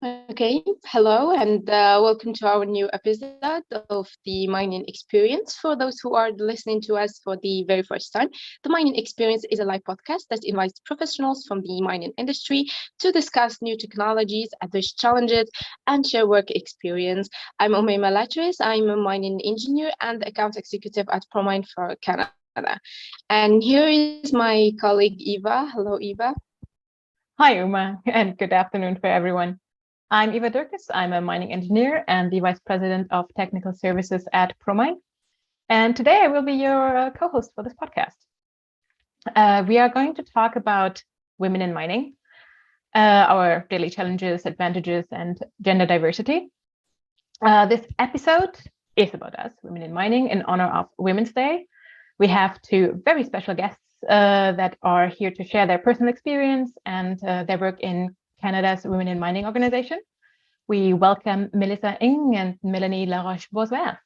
Okay, hello and welcome to our new episode of the Mining Experience. For those who are listening to us for the very first time, the Mining Experience is a live podcast that invites professionals from the mining industry to discuss new technologies, address challenges, and share work experience. I'm Umayma Latris. I'm a mining engineer and account executive at ProMine for Canada. And here is my colleague Eva. Hello, Eva. Hi, Uma, and good afternoon for everyone. I'm Eva Durkis. I'm a mining engineer and the Vice President of Technical Services at ProMine. And today I will be your co-host for this podcast. We are going to talk about women in mining, our daily challenges, advantages, and gender diversity. This episode is about us, women in mining, in honor of Women's Day. We have two very special guests that are here to share their personal experience and their work in Canada's Women in Mining organization. We welcome Melissa Ng and Mélanie LaRoche-Boisvert.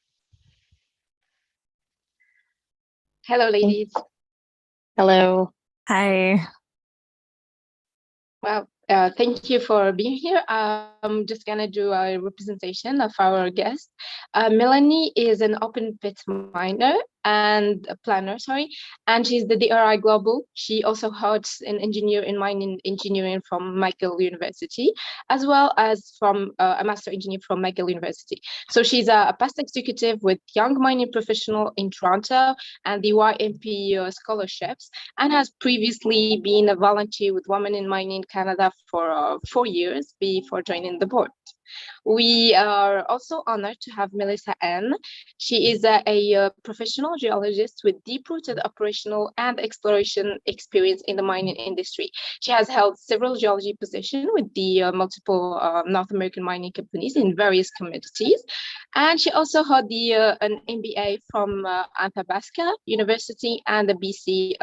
Hello, ladies. Hello. Hi. Well, thank you for being here. I'm just going to do a representation of our guest. Mélanie is an open pit miner and a planner, and she's the DRI Global. She also holds an engineer in mining engineering from McGill University, as well as from a master engineer from McGill University. So she's a past executive with Young Mining Professional in Toronto and the YMP scholarships, and has previously been a volunteer with Women in Mining Canada for 4 years before joining the board. We are also honored to have Melissa N. She is a professional geologist with deep-rooted operational and exploration experience in the mining industry. She has held several geology positions with the multiple North American mining companies in various commodities. And she also had an MBA from Athabasca University and a BC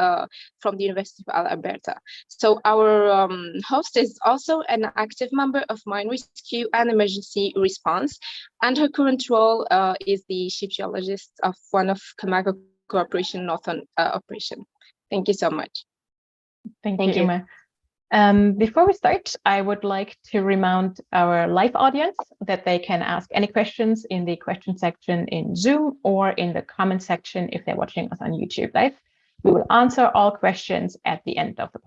from the University of Alberta. So our host is also an active member of Mine Rescue and Emergency Response, and her current role is the chief geologist of one of Camargo Corporation Northern operation. Thank you so much. Thank you, Uma. Before we start, I would like to remind our live audience that they can ask any questions in the question section in Zoom or in the comment section if they're watching us on YouTube Live. We will answer all questions at the end of the podcast.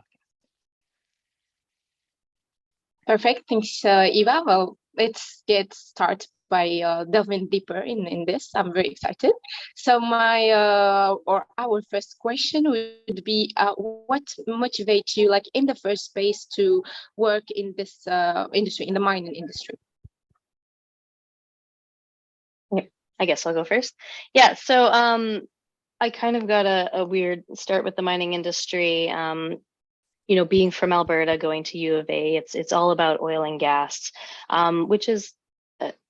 Perfect. Thanks, Eva. Well, let's get started by delving deeper in this. I'm very excited. So our first question would be, what motivates you, like in the first place, to work in this industry, in the mining industry? Yeah, I guess I'll go first. Yeah, so I kind of got a weird start with the mining industry. Being from Alberta, going to U of A, it's all about oil and gas, which is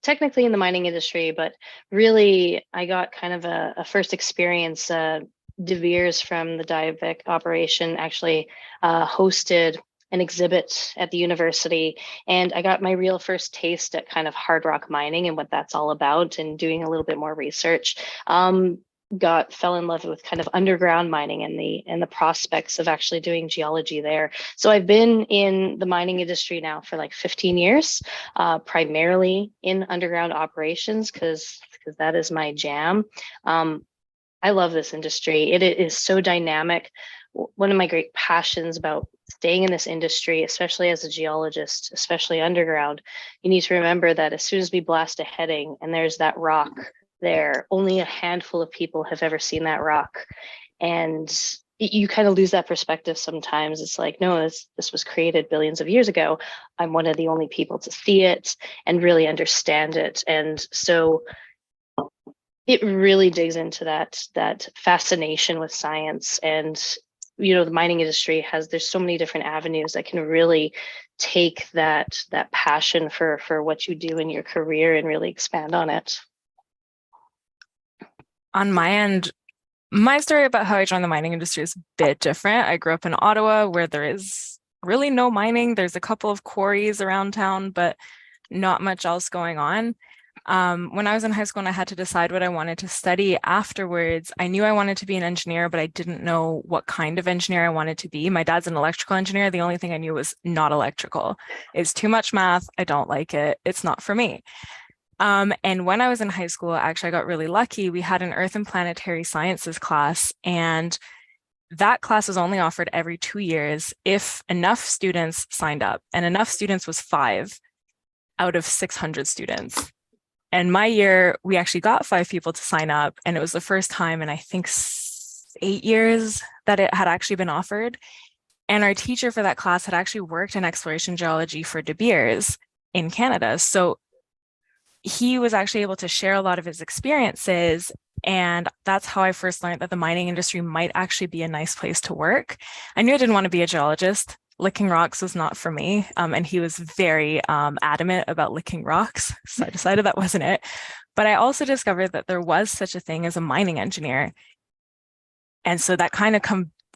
technically in the mining industry, but really I got kind of a first experience. De Beers from the Diavik operation actually hosted an exhibit at the university, and I got my real first taste at kind of hard rock mining and what that's all about, and doing a little bit more research. Fell in love with kind of underground mining and the prospects of actually doing geology there. So I've been in the mining industry now for like 15 years, primarily in underground operations because that is my jam. I love this industry. It is so dynamic. One of my great passions about staying in this industry, especially as a geologist, especially underground, you need to remember that as soon as we blast a heading and there's that rock there, only a handful of people have ever seen that rock, and you kind of lose that perspective sometimes. It's like, no, this was created billions of years ago. I'm one of the only people to see it and really understand it, and so it really digs into that fascination with science. And the mining industry there's so many different avenues that can really take that passion for what you do in your career and really expand on it. On my end, my story about how I joined the mining industry is a bit different. I grew up in Ottawa, where there is really no mining. There's a couple of quarries around town, but not much else going on. When I was in high school and I had to decide what I wanted to study afterwards, I knew I wanted to be an engineer, but I didn't know what kind of engineer I wanted to be. My dad's an electrical engineer. The only thing I knew was not electrical. It's too much math. I don't like it. It's not for me. And when I was in high school, actually, I got really lucky. We had an Earth and Planetary Sciences class, and that class was only offered every 2 years if enough students signed up, and enough students was 5 out of 600 students. And my year, we actually got 5 people to sign up, and it was the first time in I think 8 years that it had actually been offered. And our teacher for that class had actually worked in exploration geology for De Beers in Canada. So he was actually able to share a lot of his experiences. And that's how I first learned that the mining industry might actually be a nice place to work. I knew I didn't want to be a geologist. Licking rocks was not for me. And he was very adamant about licking rocks. So I decided that wasn't it. But I also discovered that there was such a thing as a mining engineer. And so that kind of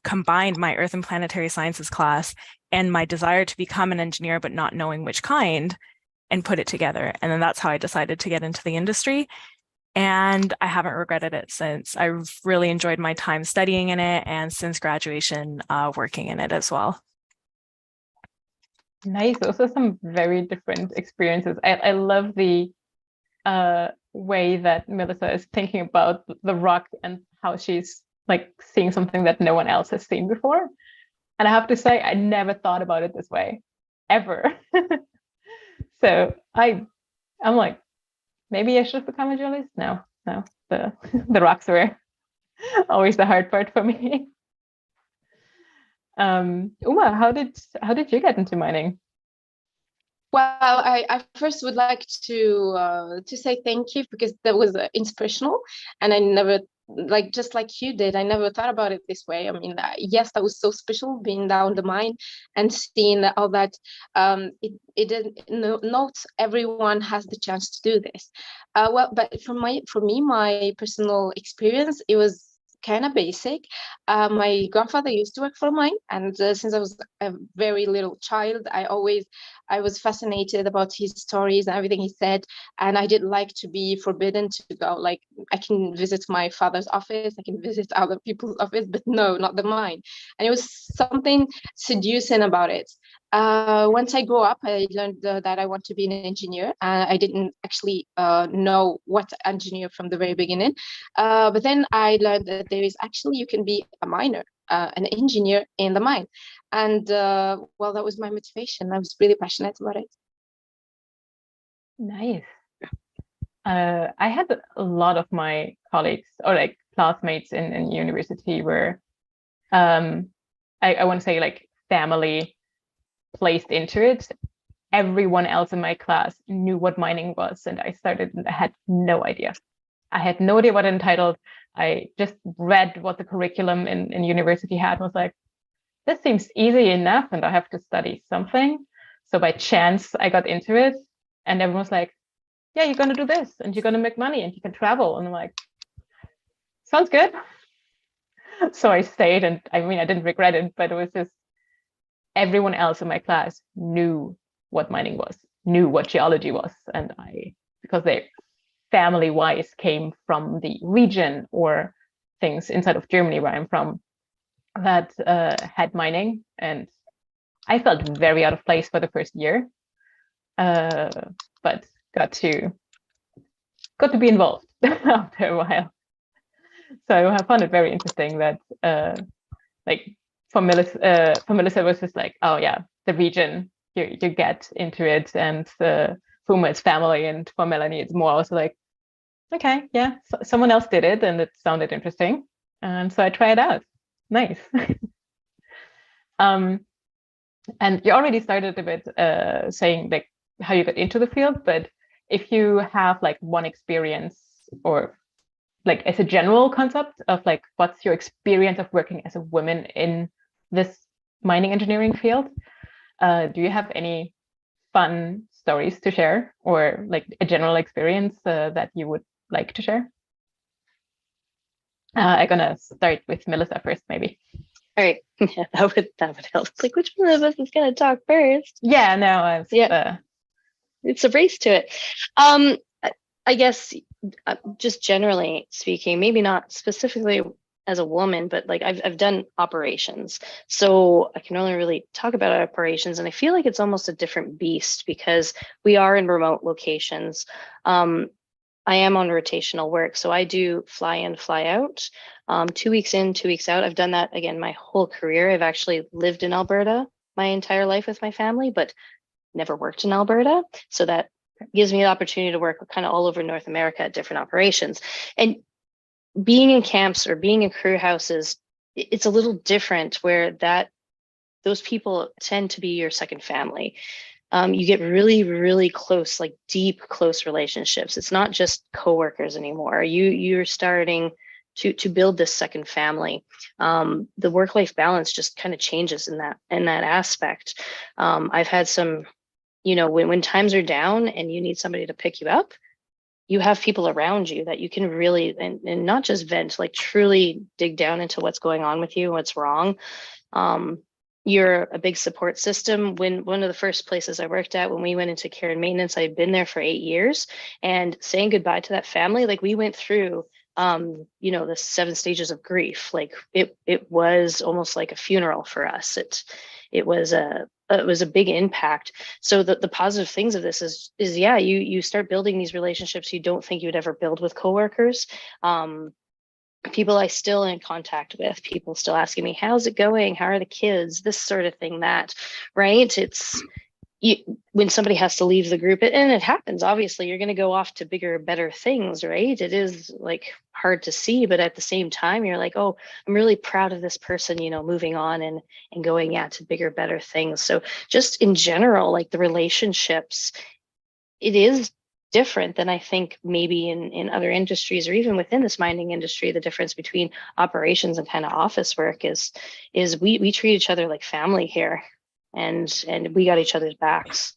combined my Earth and Planetary Sciences class and my desire to become an engineer, but not knowing which kind, and put it together. And then that's how I decided to get into the industry. And I haven't regretted it since. I've really enjoyed my time studying in it, and since graduation, working in it as well. Nice. Those are some very different experiences. I love the way that Melissa is thinking about the rock and how she's like seeing something that no one else has seen before. And I have to say, I never thought about it this way, ever. So I'm like, maybe I should become a geologist. No, the rocks were always the hard part for me. Uma, how did you get into mining? Well, I first would like to say thank you, because that was inspirational, and I never, like, just like you did, I never thought about it this way. I mean, yes, that was so special, being down the mine and seeing all that. It didn't, not everyone has the chance to do this. Well, but for me, my personal experience, it was kind of basic. My grandfather used to work for a mine, and since I was a very little child, I was fascinated about his stories and everything he said, and I didn't like to be forbidden to go. Like, I can visit my father's office, I can visit other people's office, but no, not the mine. And it was something seducing about it. Once I grew up, I learned that I want to be an engineer. I didn't actually know what engineer from the very beginning, but then I learned that there is actually, you can be a miner, an engineer in the mine. And well, that was my motivation. I was really passionate about it. Nice. I had a lot of my colleagues or like classmates in university were, I want to say, like, family placed into it. Everyone else in my class knew what mining was, and I had no idea. I had no idea what it entitled. I just read what the curriculum in university had, was like, this seems easy enough, and I have to study something. So by chance, I got into it, and everyone was like, yeah, you're going to do this, and you're going to make money, and you can travel. And I'm like, sounds good. So I stayed, and I mean, I didn't regret it, but it was just, everyone else in my class knew what mining was, knew what geology was. And because they family-wise came from the region or things inside of Germany where I'm from that had mining, and I felt very out of place for the first year, but got to be involved after a while. So I found it very interesting that like for Melissa it was just like, oh yeah, the region, you get into it, and for Uma it's family, and for Mélanie it's more also like, okay, yeah, someone else did it and it sounded interesting, and so I try it out. Nice. And you already started a bit saying like how you got into the field, but if you have like one experience, or like as a general concept of like, what's your experience of working as a woman in this mining engineering field? Do you have any fun stories to share, or like a general experience that you would like to share? I'm gonna start with Melissa first, maybe. All right, yeah, that would help. Like, which one of us is gonna talk first? Yeah, no, it's a race to it. I guess just generally speaking, maybe not specifically as a woman, but like I've done operations, so I can only really talk about operations, and I feel like it's almost a different beast because we are in remote locations. I am on rotational work, so I do fly in, fly out, 2 weeks in, 2 weeks out. I've done that again my whole career. I've actually lived in Alberta my entire life with my family, but never worked in Alberta, so that gives me the opportunity to work kind of all over North America at different operations. And being in camps or being in crew houses, it's a little different where those people tend to be your second family. You get really, really close, like deep, close relationships. It's not just coworkers anymore. You're starting to build this second family. The work-life balance just kind of changes in that aspect. I've had some, when times are down and you need somebody to pick you up, you have people around you that you can really, and not just vent, like truly dig down into what's going on with you, what's wrong. You're a big support system. When one of the first places I worked at, when we went into care and maintenance, I had been there for 8 years, and saying goodbye to that family, like we went through, the 7 stages of grief. Like it was almost like a funeral for us. It was a big impact. So the positive things of this is yeah, you start building these relationships you don't think you would ever build with coworkers. People I still in contact with, people still asking me, how's it going? How are the kids? This sort of thing, that, right? It's when somebody has to leave the group, and it happens, obviously, you're going to go off to bigger, better things, right? It is like hard to see, but at the same time, you're like, oh, I'm really proud of this person, moving on and going to bigger, better things. So just in general, like the relationships, it is different than I think maybe in other industries, or even within this mining industry. The difference between operations and kind of office work is we treat each other like family here, and we got each other's backs.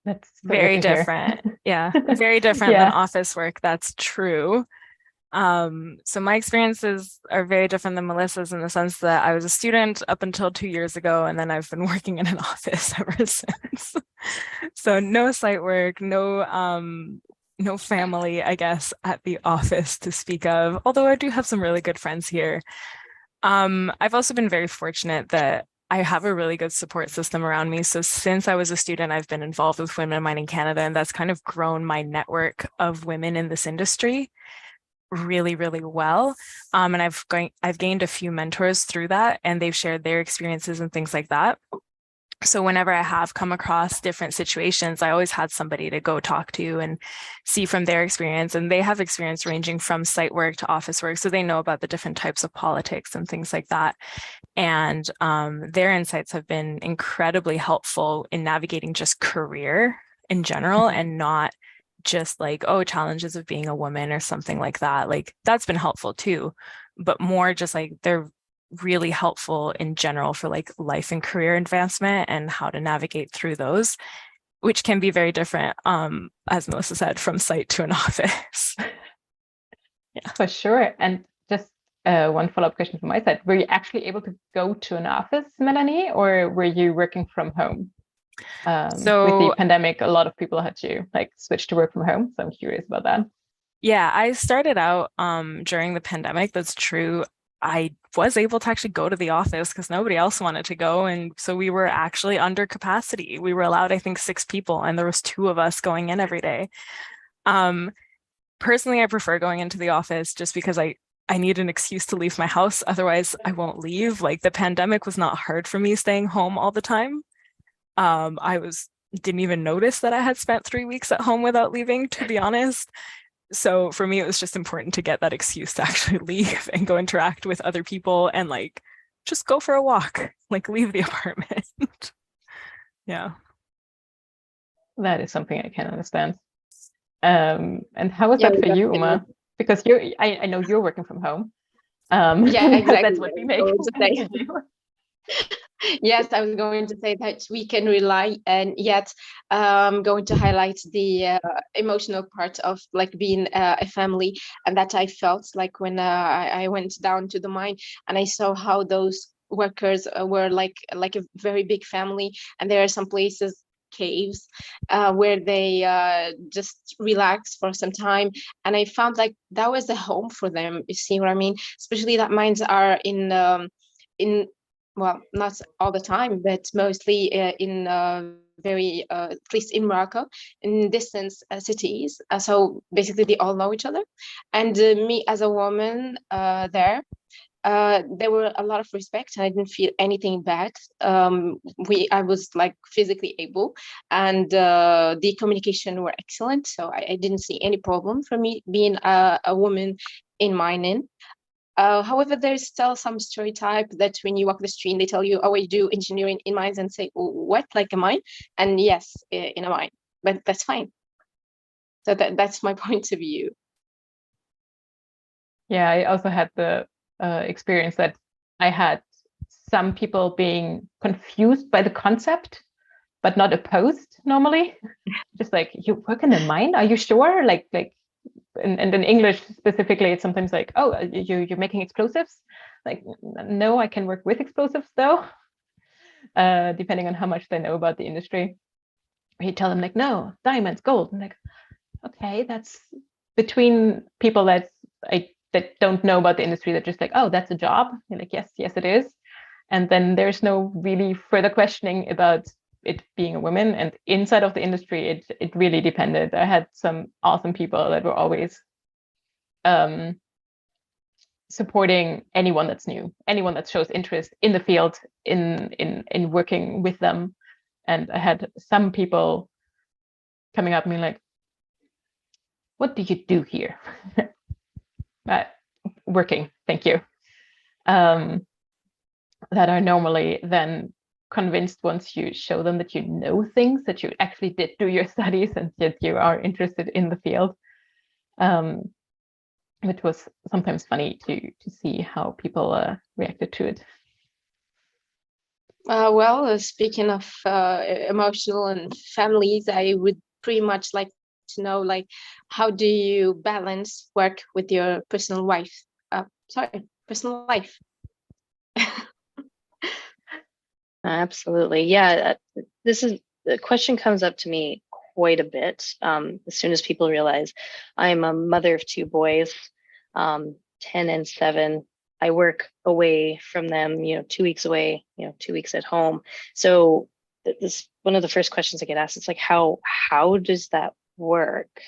That's so Very good to hear. different. Yeah, very different than office work. That's true. So my experiences are very different than Melissa's in the sense that I was a student up until 2 years ago, and then I've been working in an office ever since. So no site work, no family, I guess, at the office to speak of, although I do have some really good friends here. I've also been very fortunate that I have a really good support system around me. So since I was a student, I've been involved with Women in Mining Canada, and that's kind of grown my network of women in this industry really, really well. And I've gained a few mentors through that, and they've shared their experiences and things like that. So whenever I have come across different situations, I always had somebody to go talk to and see from their experience. And they have experience ranging from site work to office work. So they know about the different types of politics and things like that. And their insights have been incredibly helpful in navigating just career in general, and not just like, oh, challenges of being a woman or something like that. Like that's been helpful too, but more just like they're really helpful in general for like life and career advancement and how to navigate through those, which can be very different, as Melissa said, from site to an office. Yeah, for sure. And just one follow-up question from my side. Were you actually able to go to an office, Mélanie, or were you working from home? So with the pandemic, a lot of people had to like switch to work from home. So I'm curious about that. Yeah, I started out during the pandemic. That's true. I was able to actually go to the office because nobody else wanted to go. And so we were actually under capacity. We were allowed, I think, 6 people, and there was 2 of us going in every day. Personally, I prefer going into the office just because I need an excuse to leave my house. Otherwise, I won't leave. Like the pandemic was not hard for me staying home all the time. I didn't even notice that I had spent 3 weeks at home without leaving, to be honest. So for me, it was just important to get that excuse to actually leave and go interact with other people and like just go for a walk, like leave the apartment. Yeah. That is something I can understand. And how was that for you, Uma? Because I know you're working from home. Yeah, exactly. That's what we make. Yes, I was going to say that we can rely, and yet going to highlight the emotional part of like being a family, and that I felt like when I went down to the mine and I saw how those workers were like a very big family, and there are some places caves where they just relax for some time. And I found like that was a home for them. You see what I mean? Especially that mines are in well, not all the time, but mostly in very, at least in Morocco, in distant cities. So basically, they all know each other. And me as a woman there were a lot of respect, and I didn't feel anything bad. I was like physically able, and the communication were excellent. So I didn't see any problem for me being a woman in mining. However, there's still some stereotype that when you walk the street, they tell you, "Oh, I do engineering in mines," and say, "Oh, what, like a mine?" And yes, in a mine, but that's fine. So that's my point of view. Yeah, I also had the experience that I had some people being confused by the concept, but not opposed normally. Just like, you work in a mine? Are you sure? Like, and in English specifically, it's sometimes like, oh, you're making explosives? Like, no, I can work with explosives though, depending on how much they know about the industry. You tell them like, no, diamonds, gold. And like, okay, that's between people that don't know about the industry, that just like, oh, that's a job. You're like, yes, it is. And then there's no really further questioning about it being a woman. And inside of the industry, it really depended. I had some awesome people that were always supporting anyone that's new, anyone that shows interest in the field, in working with them. And I had some people coming up and being like, what do you do here? Working, thank you. That are normally then convinced, once you show them that you know things, that you actually did do your studies and that you are interested in the field. It was sometimes funny to see how people reacted to it. Well, speaking of emotional and families, I would pretty much like to know, like, how do you balance work with your personal life? Personal life. Absolutely. Yeah. The question comes up to me quite a bit as soon as people realize I'm a mother of two boys, 10 and 7. I work away from them, 2 weeks away, 2 weeks at home. So this one of the first questions I get asked, it's like, how does that work?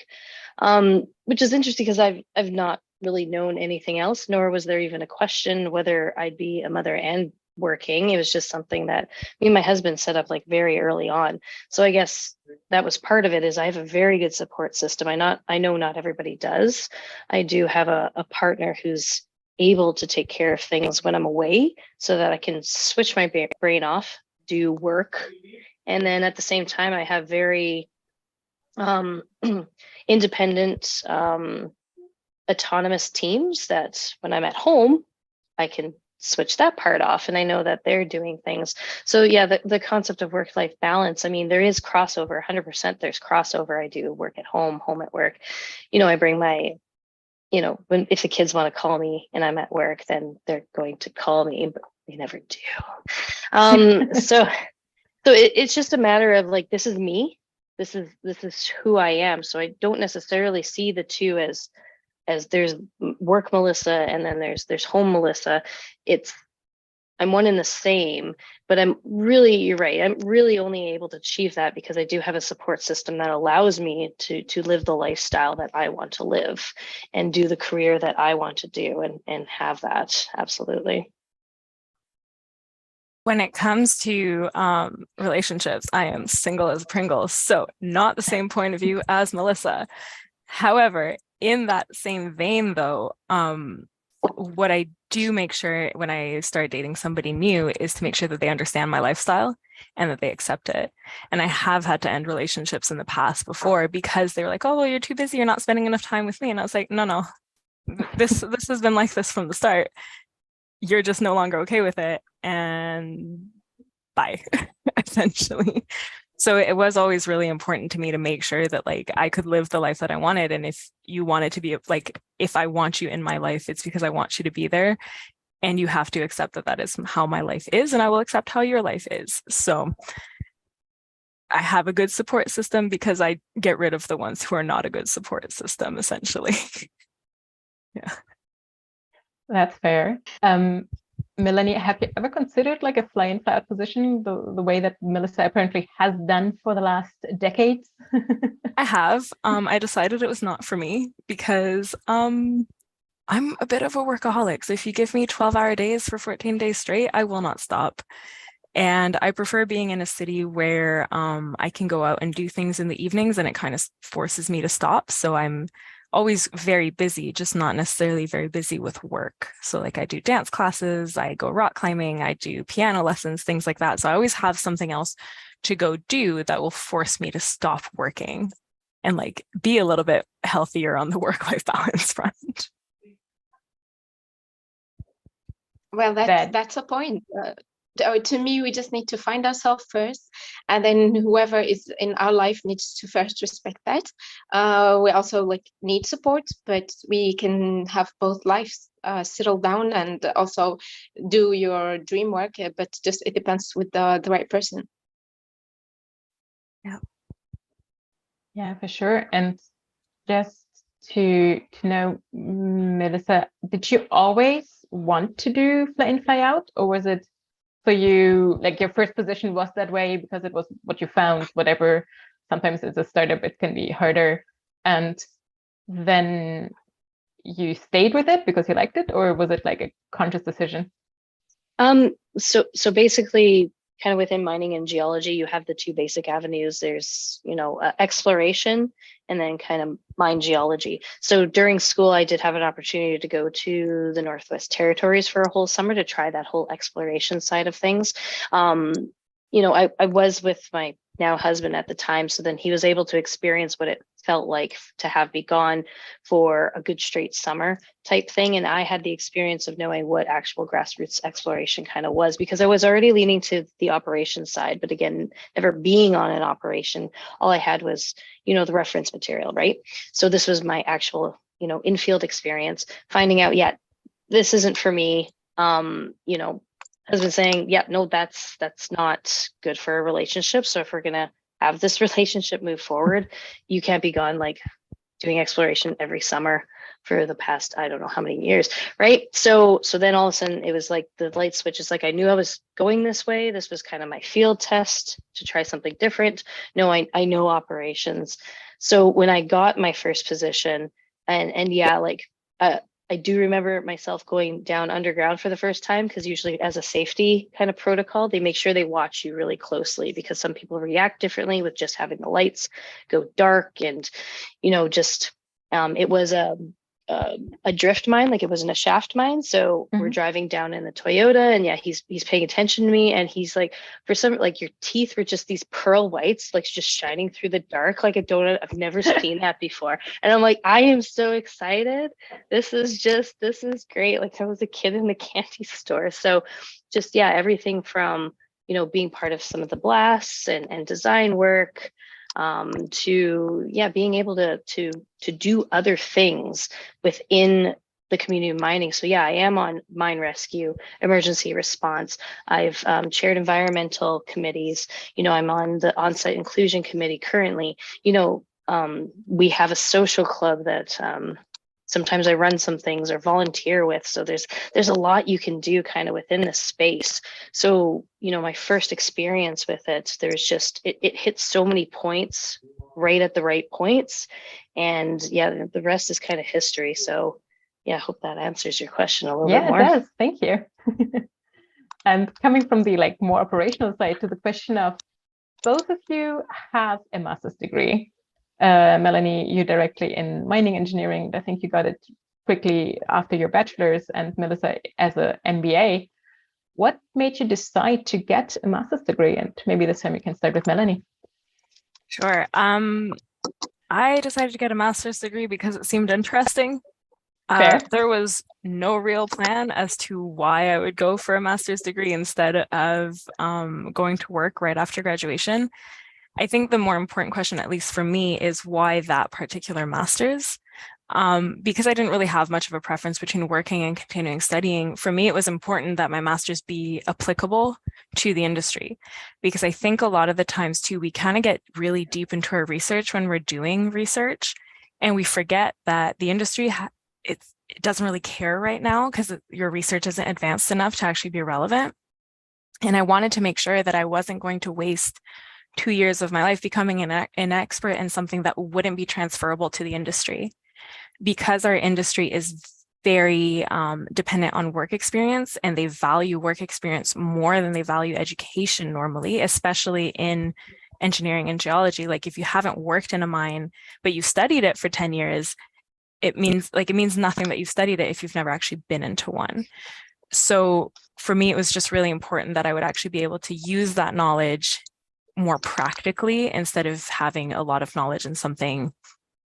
Which is interesting because I've not really known anything else, nor was there even a question whether I'd be a mother and working. It was just something that me and my husband set up like very early on. So I guess that was part of it, is I have a very good support system. I know not everybody does. I do have a partner who's able to take care of things when I'm away, so that I can switch my brain off, do work. And then at the same time, I have very independent, autonomous teams that when I'm at home, I can switch that part off, and I know that they're doing things. So yeah, the concept of work-life balance, I mean, there is crossover, 100% there's crossover. I do work at home at work. I bring my, if the kids want to call me and I'm at work, then they're going to call me, but they never do. So it's just a matter of like, this is me. This is who I am. So I don't necessarily see the two as there's work Melissa and then there's home Melissa. I'm one and the same, but you're right. I'm really only able to achieve that because I do have a support system that allows me to live the lifestyle that I want to live and do the career that I want to do and have that. Absolutely. When it comes to relationships, I am single as Pringles, so not the same point of view as Melissa. However, in that same vein, though, what I do make sure when I start dating somebody new is to make sure that they understand my lifestyle and that they accept it. And I have had to end relationships in the past before because they were like, oh, well, you're too busy. You're not spending enough time with me. And I was like, no, this has been like this from the start. You're just no longer okay with it. And bye, essentially. So it was always really important to me to make sure that like I could live the life that I wanted. And if you wanted to be like, if I want you in my life, it's because I want you to be there. And you have to accept that that is how my life is. And I will accept how your life is. So I have a good support system because I get rid of the ones who are not a good support system, essentially. Yeah. That's fair. Mélanie, have you ever considered like a fly-in fly-out position, the way that Melissa apparently has done for the last decades? I have. I decided it was not for me because I'm a bit of a workaholic. So if you give me 12-hour days for 14 days straight, I will not stop. And I prefer being in a city where I can go out and do things in the evenings, and it kind of forces me to stop. So I'm always very busy, just not necessarily very busy with work. So like I do dance classes, I go rock climbing, I do piano lessons, things like that. So I always have something else to go do that will force me to stop working and like be a little bit healthier on the work-life balance front. Well, that's a point. To me, we just need to find ourselves first, and then whoever is in our life needs to first respect that. We also like need support, but we can have both lives settle down and also do your dream work, but just it depends with the right person. Yeah, for sure. And just to know, Melissa, did you always want to do fly-in fly-out, or was it for you like your first position was that way because it was what you found, whatever? Sometimes as a startup it can be harder, and then you stayed with it because you liked it, or was it like a conscious decision? So basically, kind of within mining and geology, you have the two basic avenues. There's, exploration and then kind of mine geology. So during school, I did have an opportunity to go to the Northwest Territories for a whole summer to try that whole exploration side of things. I was with my now husband at the time, so then he was able to experience what it felt like to have me gone for a good straight summer type thing. And I had the experience of knowing what actual grassroots exploration kind of was, because I was already leaning to the operations side, but again, never being on an operation, all I had was, the reference material, right? So this was my actual, in-field experience, finding out, yeah, this isn't for me. Husband saying, yeah, no, that's not good for a relationship. So if we're gonna have this relationship move forward, you can't be gone like doing exploration every summer for the past, I don't know how many years, right? So then all of a sudden it was like the light switch is like, I knew I was going this way. This was kind of my field test to try something different. No, I know operations. So when I got my first position, and yeah, like I do remember myself going down underground for the first time, because usually as a safety kind of protocol, they make sure they watch you really closely, because some people react differently with just having the lights go dark. And, it was a drift mine, like it wasn't a shaft mine. So we're driving down in the Toyota, and yeah, he's paying attention to me, and he's like, for some, like your teeth were just these pearl whites, like just shining through the dark like a donut. I've never seen that before. And I'm like, I am so excited. This is great. Like I was a kid in the candy store. So just, yeah, everything from, being part of some of the blasts and design work, to being able to do other things within the community of mining. So yeah, I am on mine rescue, emergency response. I've chaired environmental committees. I'm on the on-site inclusion committee currently. We have a social club that sometimes I run some things or volunteer with. So there's a lot you can do kind of within this space. So, my first experience with it, there's just, it hits so many points right at the right points. And yeah, the rest is kind of history. So yeah, I hope that answers your question a little bit more. Yeah, it does. Thank you. And coming from the like more operational side to the question of, both of you have a master's degree. Mélanie, you directly in mining engineering. I think you got it quickly after your bachelor's, and Melissa as a MBA. What made you decide to get a master's degree? And maybe this time we can start with Mélanie. Sure. I decided to get a master's degree because it seemed interesting. There was no real plan as to why I would go for a master's degree instead of going to work right after graduation. I think the more important question, at least for me, is why that particular master's? Because I didn't really have much of a preference between working and continuing studying, for me, it was important that my master's be applicable to the industry. Because I think a lot of the times too, we kind of get really deep into our research when we're doing research, and we forget that the industry, it doesn't really care right now because your research isn't advanced enough to actually be relevant. And I wanted to make sure that I wasn't going to waste 2 years of my life becoming an expert in something that wouldn't be transferable to the industry. Because our industry is very dependent on work experience, and they value work experience more than they value education normally, especially in engineering and geology. Like if you haven't worked in a mine, but you studied it for 10 years, it means nothing that you studied it if you've never actually been into one. So for me, it was just really important that I would actually be able to use that knowledge more practically instead of having a lot of knowledge in something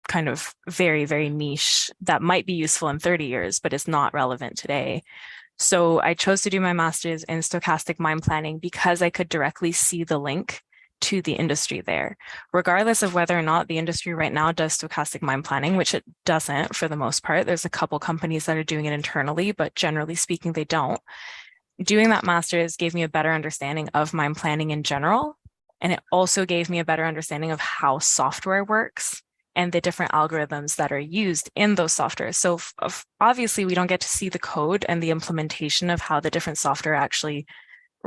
kind of very, very niche that might be useful in 30 years, but is not relevant today. So I chose to do my master's in stochastic mine planning because I could directly see the link to the industry there, regardless of whether or not the industry right now does stochastic mine planning, which it doesn't for the most part. There's a couple companies that are doing it internally, but generally speaking, they don't. Doing that master's gave me a better understanding of mine planning in general. And it also gave me a better understanding of how software works and the different algorithms that are used in those softwares. So obviously we don't get to see the code and the implementation of how the different software actually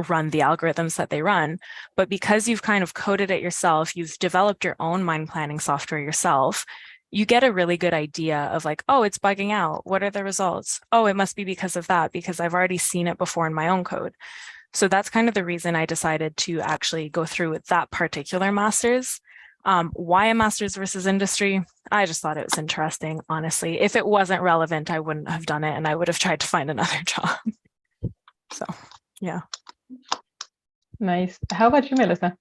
run the algorithms that they run. But because you've kind of coded it yourself, you've developed your own mine planning software yourself, you get a really good idea of like, oh, it's bugging out. What are the results? Oh, it must be because of that, because I've already seen it before in my own code. So that's kind of the reason I decided to actually go through with that particular master's. Why a master's versus industry? I just thought it was interesting, honestly. If it wasn't relevant, I wouldn't have done it, and I would have tried to find another job. So, yeah. Nice. How about you, Melissa?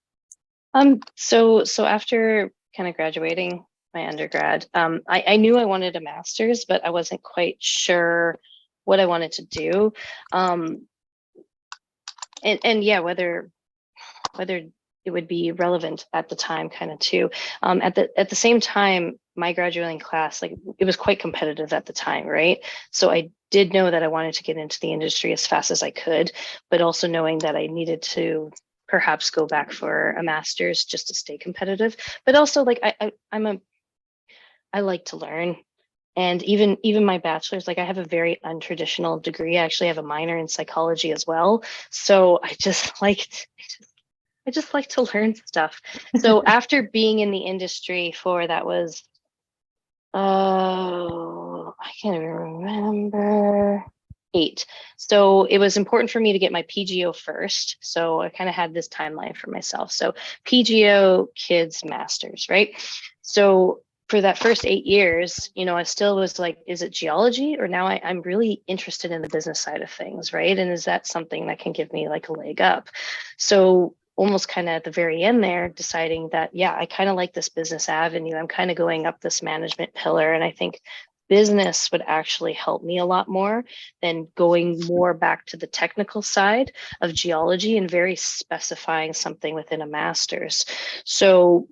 So after kind of graduating my undergrad, I knew I wanted a master's, but I wasn't quite sure what I wanted to do. And yeah, whether it would be relevant at the time kind of too. At the same time, my graduating class, like it was quite competitive at the time, right? So I did know that I wanted to get into the industry as fast as I could, but also knowing that I needed to perhaps go back for a master's just to stay competitive. But also like I like to learn. And even my bachelor's, like I have a very untraditional degree. I actually have a minor in psychology as well. So I just like to learn stuff. So after being in the industry for that was, I can't even remember, 8. So it was important for me to get my PGO first. So I kind of had this timeline for myself. So PGO, kids, masters, right? So for that first 8 years, you know, I still was like, is it geology? Or now I'm really interested in the business side of things, right? And is that something that can give me like a leg up? So almost kind of at the very end there, deciding that, yeah, I kind of like this business avenue. I'm kind of going up this management pillar. And I think business would actually help me a lot more than going more back to the technical side of geology and very specifying something within a master's. So,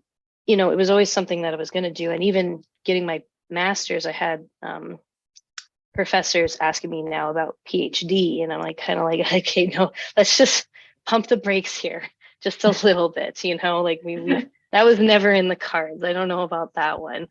you know, it was always something that I was going to do. And even getting my master's, I had professors asking me now about PhD. And I'm like, kind of like, okay, no, let's just pump the brakes here just a little bit, you know, like we that was never in the cards. I don't know about that one.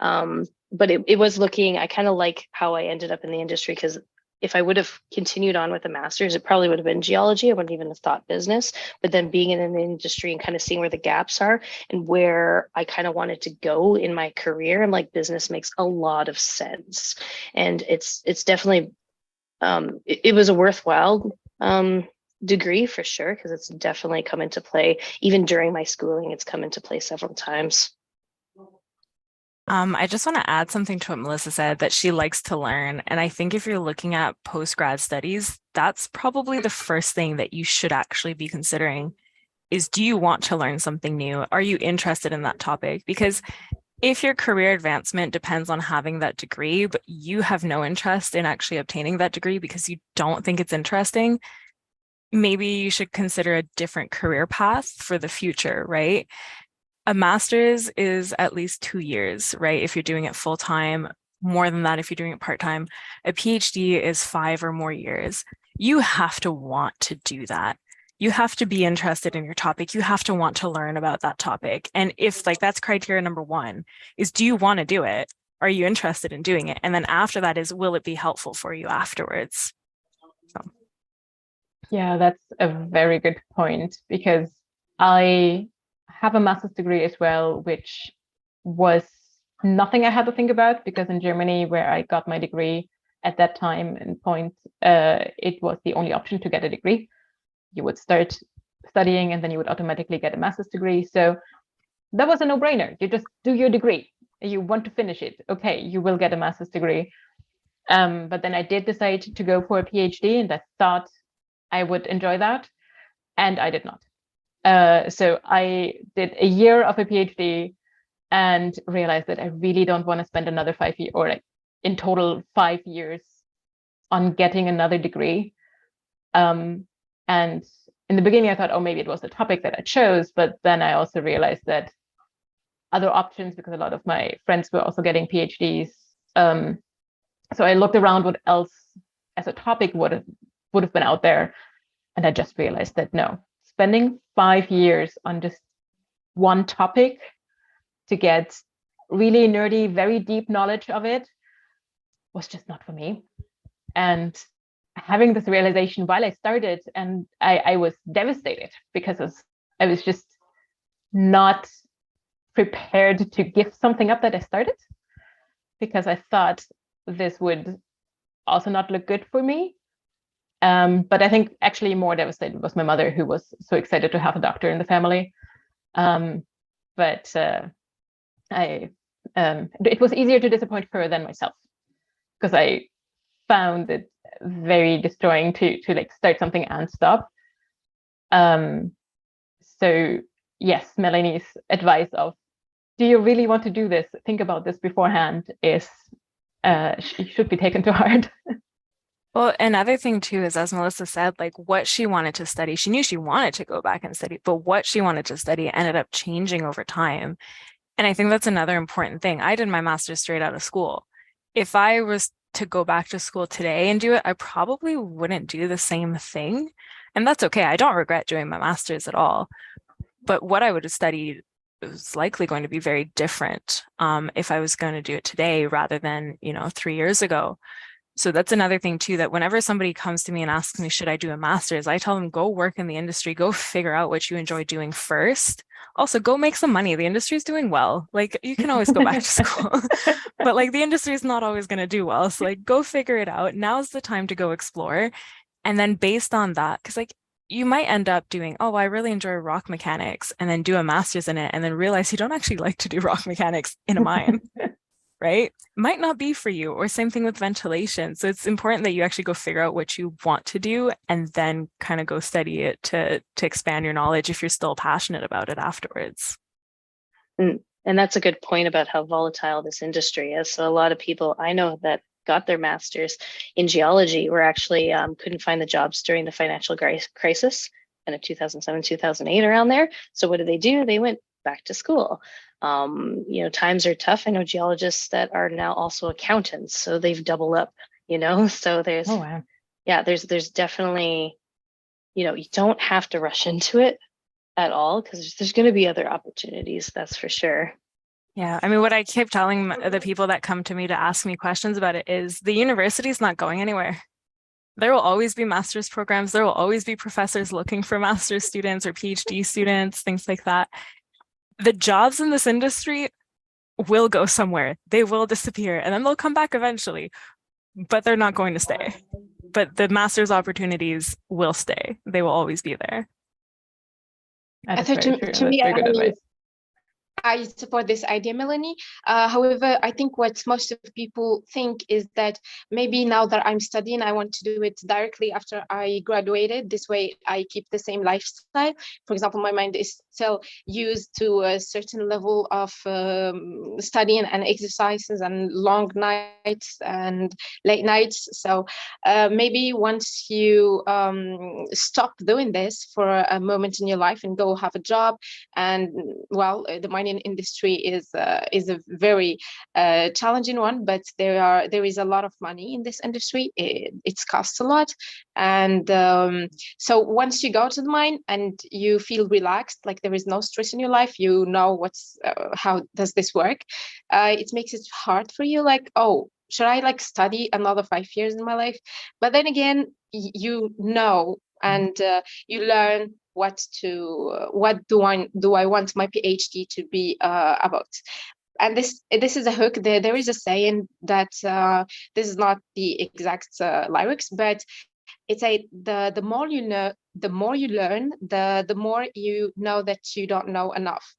But it was looking, I kind of like how I ended up in the industry, because if I would have continued on with a master's, it probably would have been geology. I wouldn't even have thought business. But then being in an industry and kind of seeing where the gaps are and where I kind of wanted to go in my career, I'm like, business makes a lot of sense. And it's definitely, it was a worthwhile degree for sure, because it's definitely come into play. Even during my schooling, it's come into play several times. I just want to add something to what Melissa said, that she likes to learn. And I think if you're looking at post-grad studies, that's probably the first thing that you should actually be considering is, do you want to learn something new? Are you interested in that topic? Because if your career advancement depends on having that degree, but you have no interest in actually obtaining that degree because you don't think it's interesting, maybe you should consider a different career path for the future, right? A master's is at least 2 years, right? If you're doing it full time, more than that if you're doing it part-time. A PhD is 5 or more years. You have to want to do that. You have to be interested in your topic. You have to want to learn about that topic. And if like that's criteria number 1 is, do you want to do it? Are you interested in doing it? And then after that is, will it be helpful for you afterwards? So. Yeah, that's a very good point, because I have a master's degree as well, which was nothing I had to think about, because in Germany, where I got my degree at that time and point, it was the only option to get a degree. You would start studying and then you would automatically get a master's degree. So that was a no-brainer. You just do your degree. You want to finish it. Okay, you will get a master's degree. But then I did decide to go for a PhD, and I thought I would enjoy that, and I did not. So I did a year of a PhD and realized that I really don't want to spend another 5 years, or like in total 5 years, on getting another degree. And in the beginning, I thought, oh, maybe it was the topic that I chose, but then I also realized that other options, because a lot of my friends were also getting PhDs. So I looked around what else as a topic would have been out there, and I just realized that no, spending 5 years on just one topic to get really nerdy, very deep knowledge of it was just not for me. And having this realization while I started, and I was devastated, because I was just not prepared to give something up that I started, because I thought this would also not look good for me. But I think actually more devastated was my mother, who was so excited to have a doctor in the family. But it was easier to disappoint her than myself, because I found it very destroying to like start something and stop. So yes, Mélanie's advice of, do you really want to do this? Think about this beforehand, is should be taken to heart. Well, another thing too is, as Melissa said, like what she wanted to study, she knew she wanted to go back and study, but what she wanted to study ended up changing over time. And I think that's another important thing. I did my master's straight out of school. If I was to go back to school today and do it, I probably wouldn't do the same thing. And that's okay. I don't regret doing my master's at all. But what I would have studied was likely going to be very different if I was going to do it today rather than, 3 years ago. So that's another thing too, that whenever somebody comes to me and asks me, should I do a master's? I tell them, go work in the industry, go figure out what you enjoy doing first. Also, go make some money. The industry is doing well. Like, you can always go back to school, but like the industry is not always going to do well. So like, go figure it out. Now's the time to go explore. And then based on that, because like you might end up doing, oh, I really enjoy rock mechanics, and then do a master's in it, and then realize you don't actually like to do rock mechanics in a mine. Right? Might not be for you, or same thing with ventilation. So it's important that you actually go figure out what you want to do, and then kind of go study it to expand your knowledge if you're still passionate about it afterwards. And that's a good point about how volatile this industry is. So a lot of people I know that got their masters in geology were actually couldn't find the jobs during the financial crisis, kind of 2007, 2008, around there. So what did? They went back to school. Times are tough. I know geologists that are now also accountants, so they've doubled up, so there's, oh, wow. Yeah, there's definitely, you don't have to rush into it at all, because there's going to be other opportunities, that's for sure. Yeah, I mean, what I keep telling the people that come to me to ask me questions about it is the university is not going anywhere. There will always be master's programs. There will always be professors looking for master's students or PhD students, things like that. The jobs in this industry will go somewhere. They will disappear, and then they'll come back eventually, but they're not going to stay. But the master's opportunities will stay. They will always be there. That's very true. That's very good advice. I support this idea, Mélanie. However, I think what most of people think is that maybe now that I'm studying, I want to do it directly after I graduated. This way I keep the same lifestyle. For example, my mind is still used to a certain level of studying and exercises and long nights and late nights. So maybe once you stop doing this for a moment in your life and go have a job, and well, the mining mining industry is a very challenging one, but there is a lot of money in this industry. It's costs a lot, and so once you go to the mine and you feel relaxed, like there is no stress in your life, you know how does this work. It makes it hard for you, like, oh, should I like study another 5 years in my life? But then again, you know, and you learn what do I want my PhD to be about. And this is a hook. There is a saying that this is not the exact lyrics, but it's the more you know, the more you learn, the more you know that you don't know enough.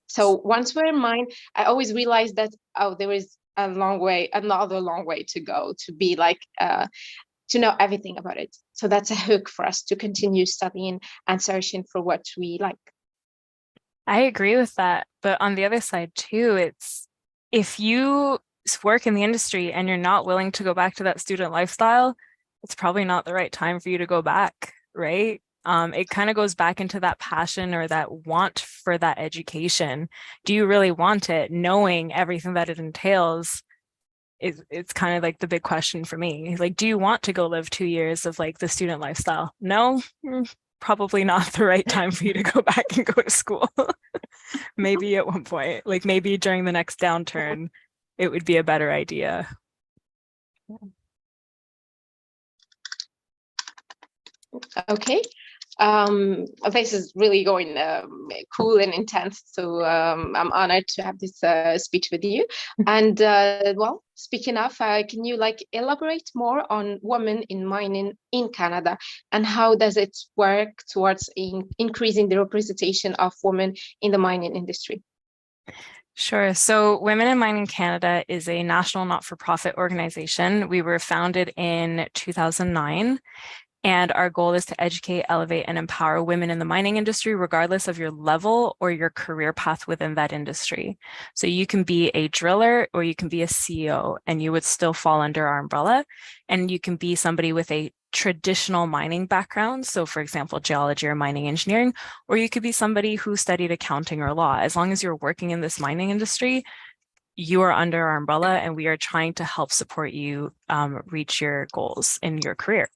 So once we're in mine, I always realize that, oh, there is another long way to go to be like to know everything about it. So that's a hook for us to continue studying and searching for what we like. I agree with that. But on the other side too, it's if you work in the industry and you're not willing to go back to that student lifestyle, it's probably not the right time for you to go back, right? It kind of goes back into that passion or that want for that education. Do you really want it? Knowing everything that it entails, it's kind of like the big question for me. Like, do you want to go live 2 years of like the student lifestyle? No, probably not the right time for you to go back and go to school. Maybe at one point, like maybe during the next downturn, it would be a better idea. Okay. This is really going cool and intense. So I'm honored to have this speech with you. And well, speaking of, can you like elaborate more on women in mining in Canada and how does it work towards increasing the representation of women in the mining industry? Sure. So Women in Mining Canada is a national not-for-profit organization. We were founded in 2009. And our goal is to educate, elevate, and empower women in the mining industry, regardless of your level or your career path within that industry. So you can be a driller or you can be a CEO and you would still fall under our umbrella. And you can be somebody with a traditional mining background. So for example, geology or mining engineering, or you could be somebody who studied accounting or law. As long as you're working in this mining industry, you are under our umbrella and we are trying to help support you reach your goals in your career.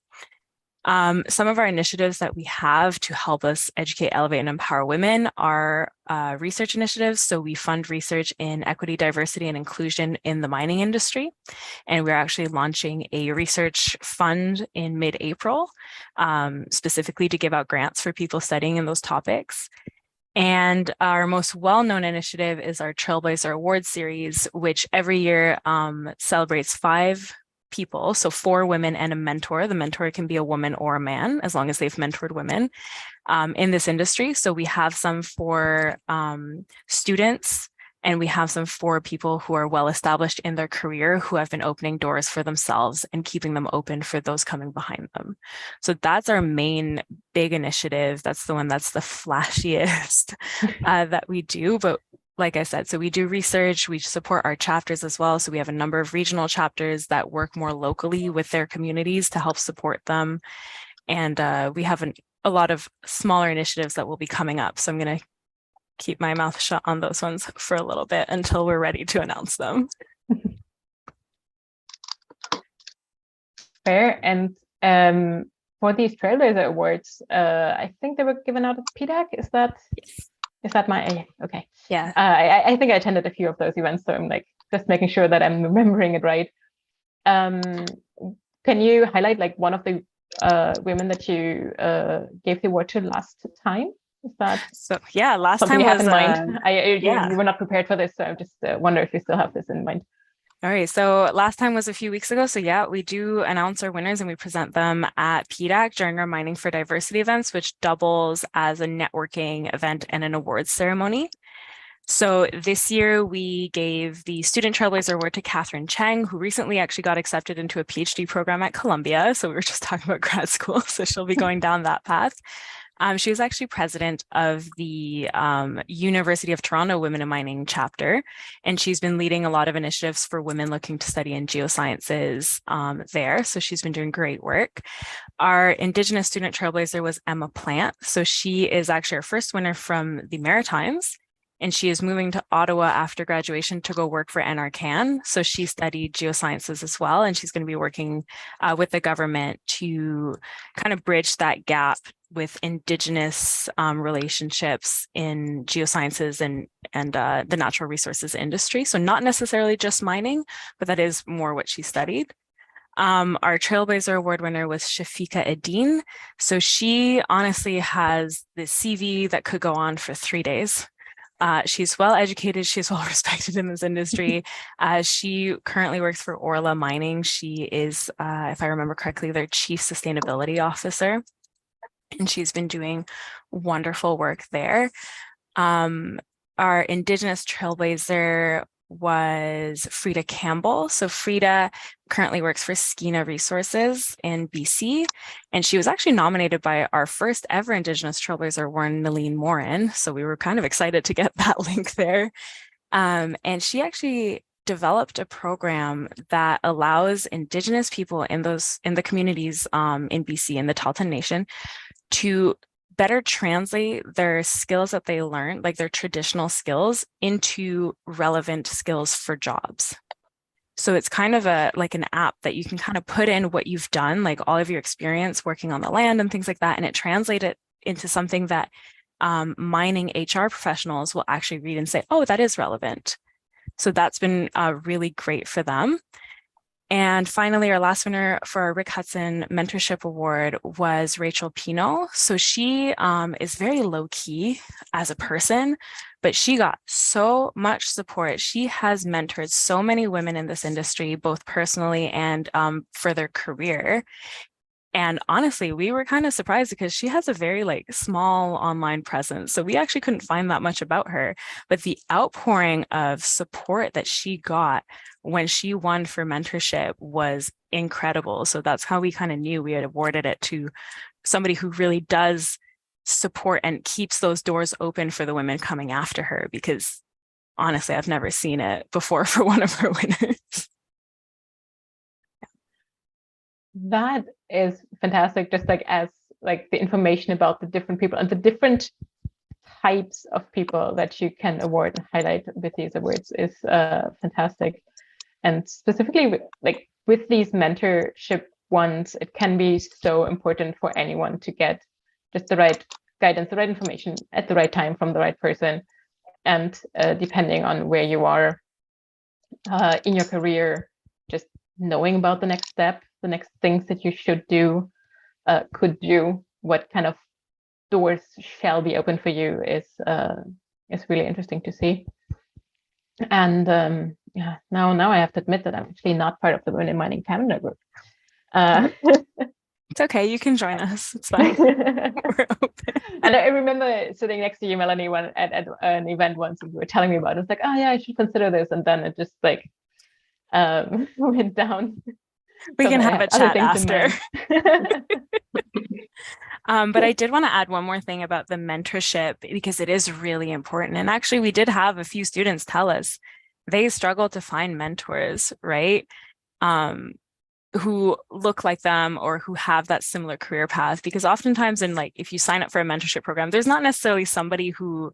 Some of our initiatives that we have to help us educate, elevate, and empower women are research initiatives. So we fund research in equity, diversity, and inclusion in the mining industry. And we're actually launching a research fund in mid-April, specifically to give out grants for people studying in those topics. And our most well-known initiative is our Trailblazer Award Series, which every year celebrates 5 people, so 4 women and a mentor. The mentor can be a woman or a man, as long as they've mentored women in this industry. So we have some for students, and we have some for people who are well established in their career, who have been opening doors for themselves and keeping them open for those coming behind them. So that's our main big initiative. That's the one that's the flashiest that we do. But like I said, so we do research, we support our chapters as well. So we have a number of regional chapters that work more locally with their communities to help support them. And we have a lot of smaller initiatives that will be coming up. So I'm going to keep my mouth shut on those ones for a little bit until we're ready to announce them. Fair. And for these Trailblazer Awards, I think they were given out at PDAC. Is that my, okay. Yeah. I think I attended a few of those events, so I'm like just making sure that I'm remembering it right. Can you highlight like one of the women that you gave the award to last time? Is that so? Yeah, last something time you have was in mind? yeah. You were not prepared for this, so I just wonder if you still have this in mind. All right, so last time was a few weeks ago. So yeah, we do announce our winners and we present them at PDAC during our Mining for Diversity events, which doubles as a networking event and an awards ceremony. So this year we gave the Student Trailblazer Award to Catherine Cheng, who recently actually got accepted into a PhD program at Columbia. So we were just talking about grad school, so she'll be going down that path. She was actually president of the University of Toronto Women in Mining chapter, and she's been leading a lot of initiatives for women looking to study in geosciences there. So she's been doing great work. Our Indigenous student trailblazer was Emma Plant. So she is actually our first winner from the Maritimes, and she is moving to Ottawa after graduation to go work for NRCan. So she studied geosciences as well, and she's going to be working with the government to kind of bridge that gap with Indigenous relationships in geosciences and the natural resources industry. So not necessarily just mining, but that is more what she studied. Our Trailblazer Award winner was Shafika Adine. So she honestly has the CV that could go on for 3 days. She's well educated, she's well respected in this industry. She currently works for Orla Mining. She is, if I remember correctly, their Chief Sustainability Officer, and she's been doing wonderful work there. Our Indigenous Trailblazer was Frida Campbell. So Frida currently works for Skeena Resources in BC, and she was actually nominated by our first ever Indigenous Trailblazer Warren, Nalene Morin. So we were kind of excited to get that link there. And she actually developed a program that allows Indigenous people in the communities in BC, in the Tahltan Nation, to better translate their skills that they learned, like their traditional skills, into relevant skills for jobs. So it's kind of like an app that you can kind of put in what you've done, like all of your experience working on the land and things like that, and it translates it into something that mining HR professionals will actually read and say, oh, that is relevant. So that's been really great for them. And finally, our last winner for our Rick Hudson Mentorship Award was Rachel Pino. So she is very low key as a person, but she got so much support. She has mentored so many women in this industry, both personally and for their career. And honestly, we were kind of surprised because she has a very small online presence. So we actually couldn't find that much about her, but the outpouring of support that she got when she won for mentorship was incredible. So that's how we kind of knew we had awarded it to somebody who really does support and keeps those doors open for the women coming after her, because honestly, I've never seen it before for one of her winners. That is fantastic. Just as the information about the different people and the different types of people that you can award and highlight with these awards is fantastic. And specifically with these mentorship ones, it can be so important for anyone to get just the right guidance, the right information at the right time from the right person. And depending on where you are in your career, just knowing about the next step, the next things that you should do, could do, what kind of doors shall be open for you is really interesting to see. And yeah, now I have to admit that I'm actually not part of the Women in Mining Canada group. It's okay, you can join us. It's fine. We're open. And I remember sitting next to you, Melanie, at an event once, and you were telling me about it. It's like, oh yeah, I should consider this, and then it just went down. We can have a chat after. But I did want to add one more thing about the mentorship, because it is really important. And actually, we did have a few students tell us they struggle to find mentors, right? Who look like them or who have that similar career path, because oftentimes if you sign up for a mentorship program, there's not necessarily somebody who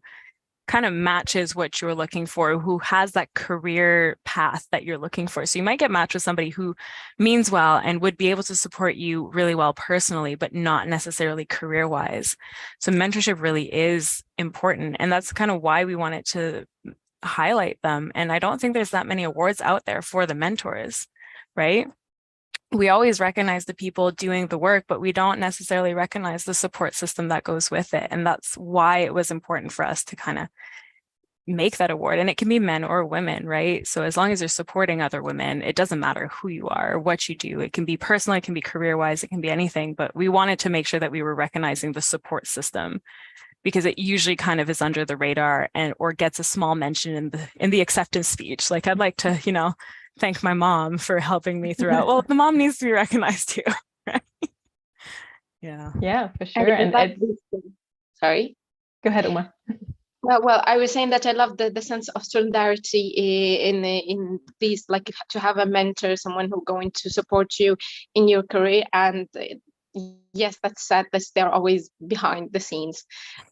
kind of matches what you're looking for, who has that career path that you're looking for. So you might get matched with somebody who means well and would be able to support you really well personally, but not necessarily career-wise. So mentorship really is important. And that's kind of why we wanted to highlight them. And I don't think there's that many awards out there for the mentors, right? We always recognize the people doing the work, but we don't necessarily recognize the support system that goes with it. And that's why it was important for us to kind of make that award. And it can be men or women, right? So as long as you're supporting other women, it doesn't matter who you are or what you do. It can be personal, it can be career-wise, it can be anything. But we wanted to make sure that we were recognizing the support system, because it usually kind of is under the radar or gets a small mention in the acceptance speech. Like, I'd like to, thank my mom for helping me throughout. Well, the mom needs to be recognized too, right? Yeah, for sure. And sorry, go ahead, Uma. Well, I was saying that I love the sense of solidarity in these, to have a mentor, someone who's going to support you in your career. And yes, that's sad that they're always behind the scenes.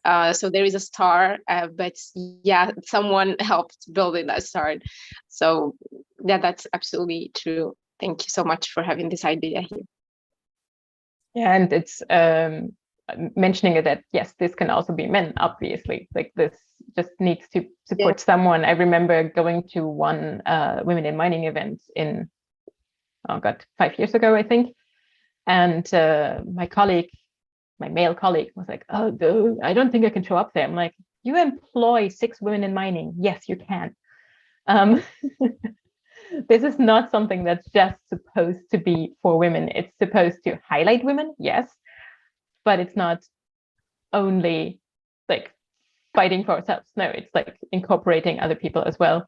So there is a star, but yeah, someone helped building that star. So yeah, that's absolutely true. Thank you so much for having this idea here. Yeah, and it's mentioning it that yes, this can also be men, obviously. Like this just needs to support someone. I remember going to one women in mining event in 5 years ago, I think. And my male colleague was like, oh, I don't think I can show up there. I'm like, you employ 6 women in mining. Yes, you can. This is not something that's just supposed to be for women. It's supposed to highlight women, yes, but it's not only like fighting for ourselves. No, it's like incorporating other people as well.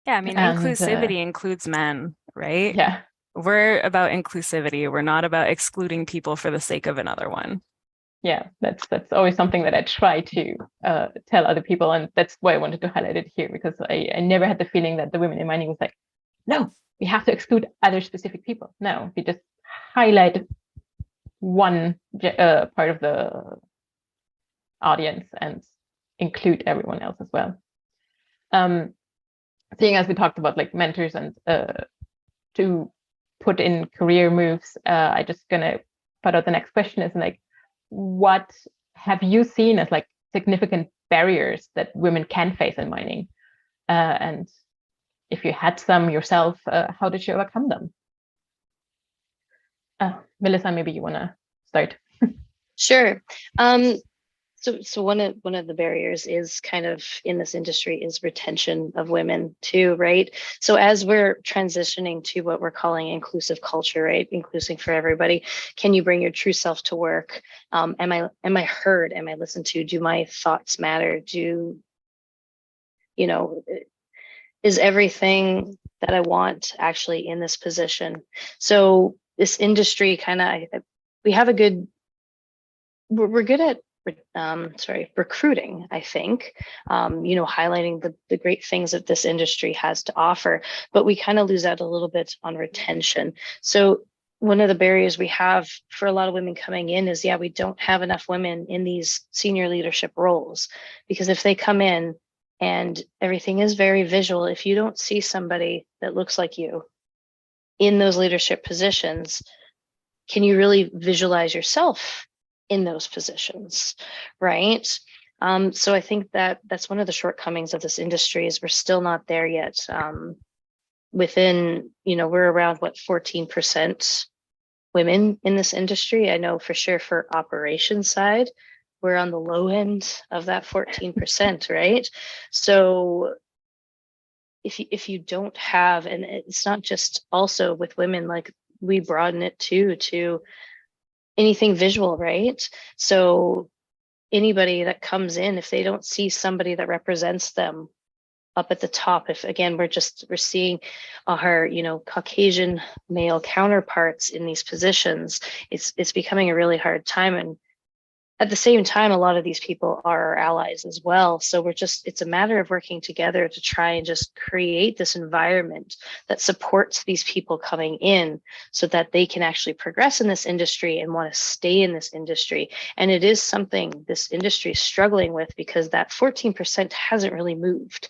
Yeah, I mean, inclusivity includes men, right? Yeah. We're about inclusivity. We're not about excluding people for the sake of another one. Yeah, that's always something that I try to tell other people, and that's why I wanted to highlight it here, because I never had the feeling that the women in mining was like, no, we have to exclude other specific people. No, we just highlight one part of the audience and include everyone else as well. Seeing as we talked about like mentors and to put in career moves, I just gonna put out the next question is like, what have you seen as like significant barriers that women can face in mining? And if you had some yourself, how did you overcome them? Melissa, maybe you want to start. Sure. So one of the barriers is kind of in this industry is retention of women too, right? So as we're transitioning to what we're calling inclusive culture, right? Inclusive for everybody. Can you bring your true self to work? Am I heard? Am I listened to? Do my thoughts matter? Is everything that I want actually in this position? So this industry we're good at recruiting, I think, highlighting the great things that this industry has to offer, but we kind of lose out a little bit on retention. So one of the barriers we have for a lot of women coming in is, we don't have enough women in these senior leadership roles, because if they come in and everything is very visual, if you don't see somebody that looks like you in those leadership positions, can you really visualize yourself in those positions, right? So I think that's one of the shortcomings of this industry is we're still not there yet. We're around 14% women in this industry. I know for sure for operations side, we're on the low end of that 14%, right? So if you don't have, and it's not just also with women, like we broaden it to anything visual, right? So anybody that comes in, if they don't see somebody that represents them up at the top, if again we're seeing our Caucasian male counterparts in these positions, it's becoming a really hard time. And at the same time, a lot of these people are our allies as well. So it's a matter of working together to try and just create this environment that supports these people coming in so that they can actually progress in this industry and want to stay in this industry. And it is something this industry is struggling with, because that 14% hasn't really moved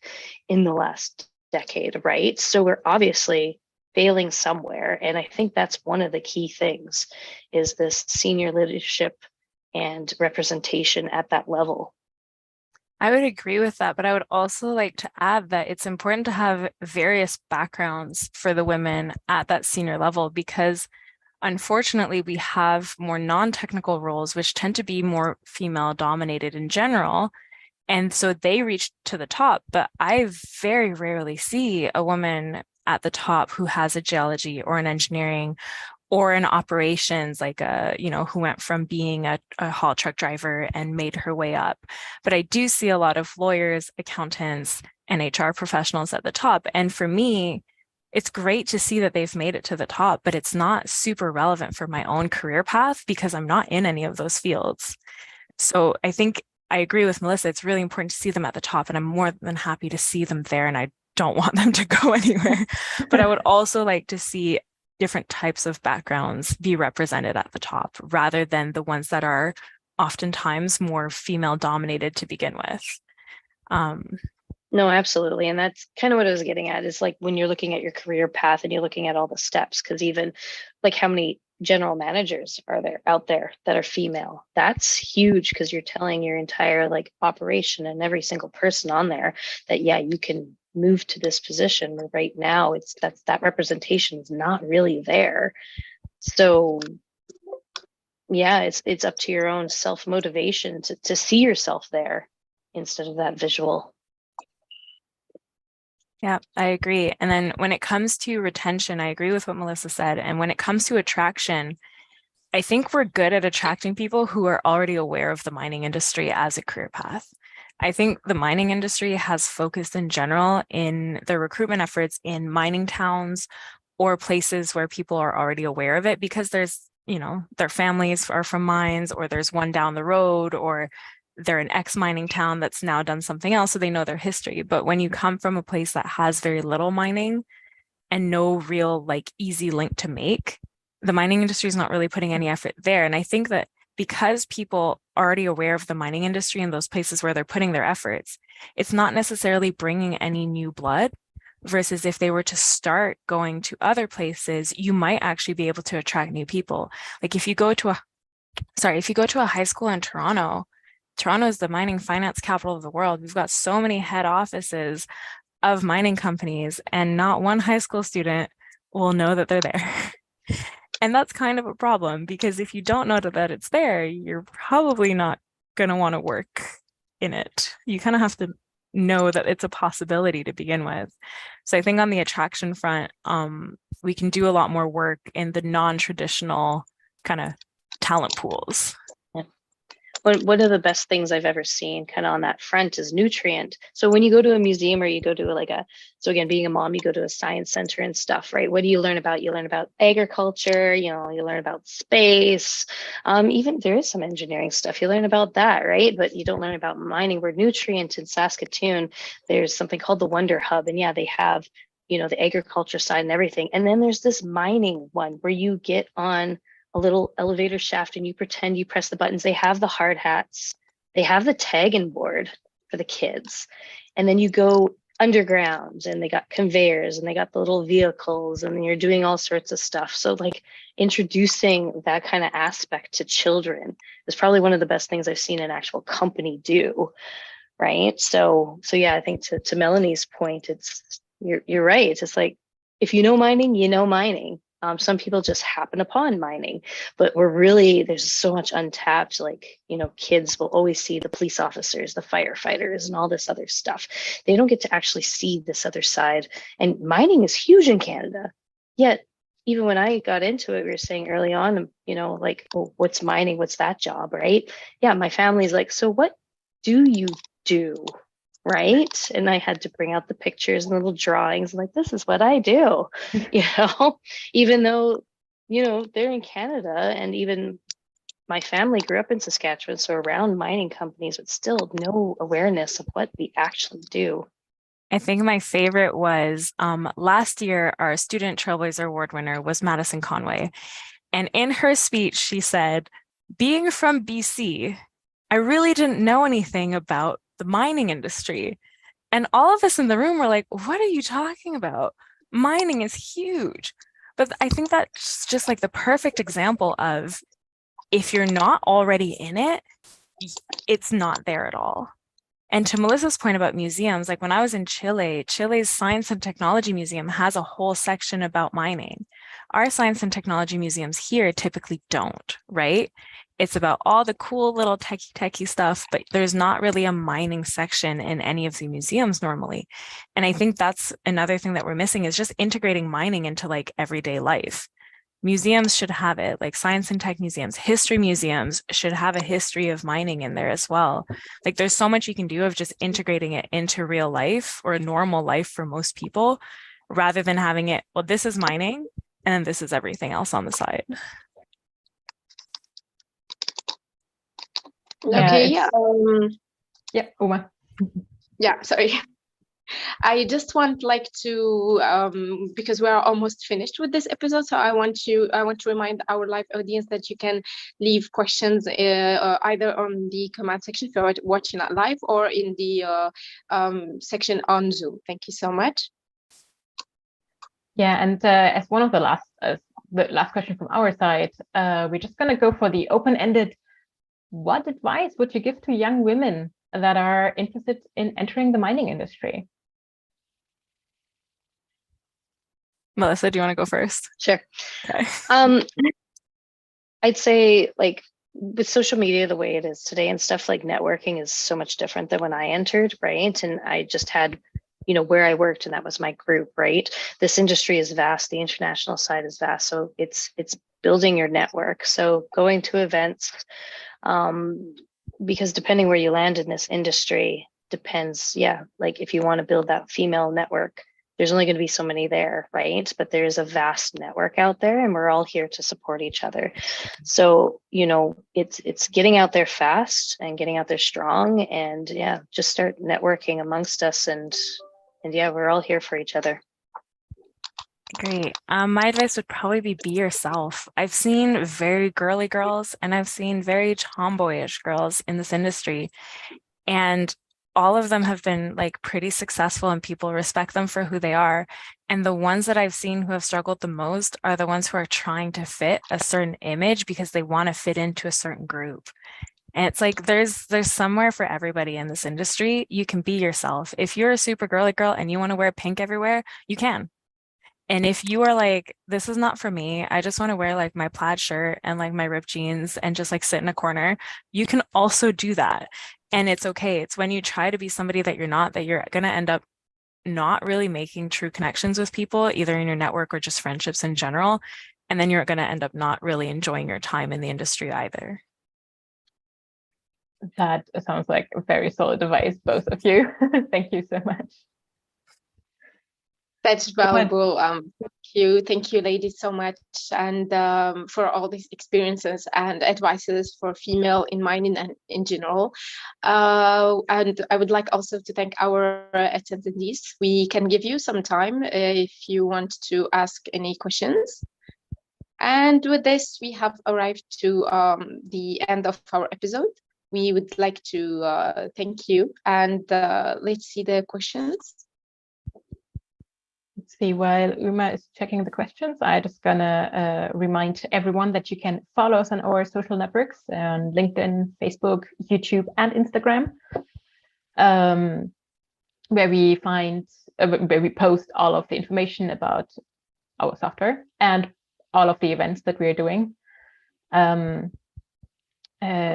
in the last decade, right? So we're obviously failing somewhere. And I think that's one of the key things is this senior leadership and representation at that level. I would agree with that, but I would also like to add that it's important to have various backgrounds for the women at that senior level, because unfortunately we have more non-technical roles, which tend to be more female dominated in general. And so they reach to the top, but I very rarely see a woman at the top who has a geology or an engineering or in operations, like who went from being a haul truck driver and made her way up. But I do see a lot of lawyers, accountants, and HR professionals at the top. And for me, it's great to see that they've made it to the top, but it's not super relevant for my own career path because I'm not in any of those fields. So I think I agree with Melissa. It's really important to see them at the top, and I'm more than happy to see them there, and I don't want them to go anywhere. But I would also like to see different types of backgrounds be represented at the top rather than the ones that are oftentimes more female dominated to begin with. No, absolutely. And that's kind of what I was getting at, is like when you're looking at your career path and you're looking at all the steps, because even like how many general managers are there out there that are female? That's huge, because you're telling your entire like operation and every single person on there that, yeah, you can move to this position. But right now that representation is not really there. So yeah, it's up to your own self-motivation to see yourself there instead of that visual. Yeah, I agree. And then when it comes to retention, I agree with what Melissa said. And when it comes to attraction, I think we're good at attracting people who are already aware of the mining industry as a career path. I think the mining industry has focused in general in their recruitment efforts in mining towns or places where people are already aware of it, because there's, their families are from mines, or there's one down the road, or they're an ex-mining town that's now done something else, so they know their history. But when you come from a place that has very little mining and no real like easy link to make, the mining industry is not really putting any effort there. And I think that because people are already aware of the mining industry in those places where they're putting their efforts, it's not necessarily bringing any new blood, versus if they were to start going to other places, you might actually be able to attract new people. Like if you go to a high school in Toronto, Toronto is the mining finance capital of the world. We've got so many head offices of mining companies, and not one high school student will know that they're there. And that's kind of a problem, because if you don't know that it's there, you're probably not going to want to work in it. You kind of have to know that it's a possibility to begin with. So I think on the attraction front, we can do a lot more work in the non-traditional kind of talent pools. One of the best things I've ever seen kind of on that front is nutrient. So when you go to a museum, or you go to so again, being a mom, you go to a science center and stuff, right? What do you learn about? You learn about agriculture, you learn about space. Even there is some engineering stuff. You learn about that, right? But you don't learn about mining. Where nutrient in Saskatoon, there's something called the Wonder Hub. And yeah, they have, the agriculture side and everything. And then there's this mining one where you get on a little elevator shaft and you pretend you press the buttons. They have the hard hats. They have the tagging board for the kids. And then you go underground, and they got conveyors, and they got the little vehicles, and you're doing all sorts of stuff. So like introducing that kind of aspect to children is probably one of the best things I've seen an actual company do. Right. So yeah, I think to Melanie's point, you're right. It's just like, if you know mining, you know mining. Some people just happen upon mining, but there's so much untapped, kids will always see the police officers, the firefighters, and all this other stuff. They don't get to actually see this other side. And mining is huge in Canada. Yet, even when I got into it, we were saying early on, well, what's mining? What's that job, right? Yeah, my family's like, so what do you do? Right. And I had to bring out the pictures and little drawings, like, this is what I do, even though, they're in Canada, and even my family grew up in Saskatchewan, so around mining companies, but still no awareness of what we actually do. I think my favorite was last year, our Student Trailblazer Award winner was Madison Conway. And in her speech, she said, being from BC, I really didn't know anything about the mining industry. And all of us in the room were like, what are you talking about? Mining is huge. But I think that's just like the perfect example of, if you're not already in it, it's not there at all. And to Melissa's point about museums, like when I was in Chile, Chile's Science and Technology Museum has a whole section about mining. Our science and technology museums here typically don't, right? It's about all the cool little techie stuff, but there's not really a mining section in any of the museums normally. And I think that's another thing that we're missing, is just integrating mining into like everyday life. Museums should have it, like science and tech museums, history museums should have a history of mining in there as well. Like there's so much you can do of just integrating it into real life, or a normal life for most people, rather than having it, well, this is mining and then this is everything else on the side. Okay, yeah. Yeah, Uma. Yeah, sorry. I just want like to because we are almost finished with this episode, so I want to remind our live audience that you can leave questions either on the comment section if you're watching it live, or in the section on Zoom. Thank you so much. Yeah, and as one of the last question from our side, we're just going to go for the open-ended. What advice would you give to young women that are interested in entering the mining industry? Melissa, do you want to go first? Sure. Okay. I'd say, like, with social media the way it is today and stuff, like, networking is so much different than when I entered, right? And I just had, where I worked, and that was my group, right? This industry is vast. The international side is vast. So it's building your network. So going to events, because depending where you land in this industry depends, like if you want to build that female network, there's only going to be so many there, right? But there's a vast network out there, and we're all here to support each other. So, it's getting out there fast and getting out there strong, and just start networking amongst us, and we're all here for each other. Great. My advice would probably be yourself. I've seen very girly girls and I've seen very tomboyish girls in this industry, and all of them have been like pretty successful and people respect them for who they are. And the ones that I've seen who have struggled the most are the ones who are trying to fit a certain image because they want to fit into a certain group. And it's like there's somewhere for everybody in this industry. You can be yourself. If you're a super girly girl and you want to wear pink everywhere, you can. And if you are like, this is not for me, I just want to wear like my plaid shirt and like my ripped jeans and just like sit in a corner, you can also do that. And it's okay. It's when you try to be somebody that you're not, that you're going to end up not really making true connections with people, either in your network or just friendships in general. And then you're going to end up not really enjoying your time in the industry either. That sounds like a very solid advice, both of you. Thank you so much. That's valuable. Thank you, ladies, so much, and for all these experiences and advices for female in mining and in general. And I would like also to thank our attendees. We can give you some time if you want to ask any questions. And with this, we have arrived to the end of our episode. We would like to thank you, and let's see the questions. Let's see, while Uma is checking the questions, I'm just gonna remind everyone that you can follow us on our social networks on LinkedIn, Facebook, YouTube, and Instagram, where we post all of the information about our software and all of the events that we're doing.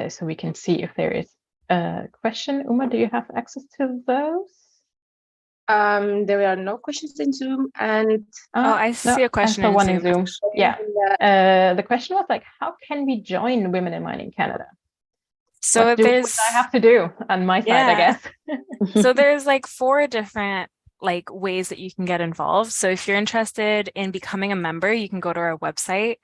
So we can see if there is a question. Uma, do you have access to those? There are no questions in Zoom, and I see a question in one Zoom. in Zoom. Yeah. The question was like, how can we join Women in Mining Canada? So what I have to do on my side, I guess. So there's like 4 different like ways that you can get involved. So if you're interested in becoming a member, you can go to our website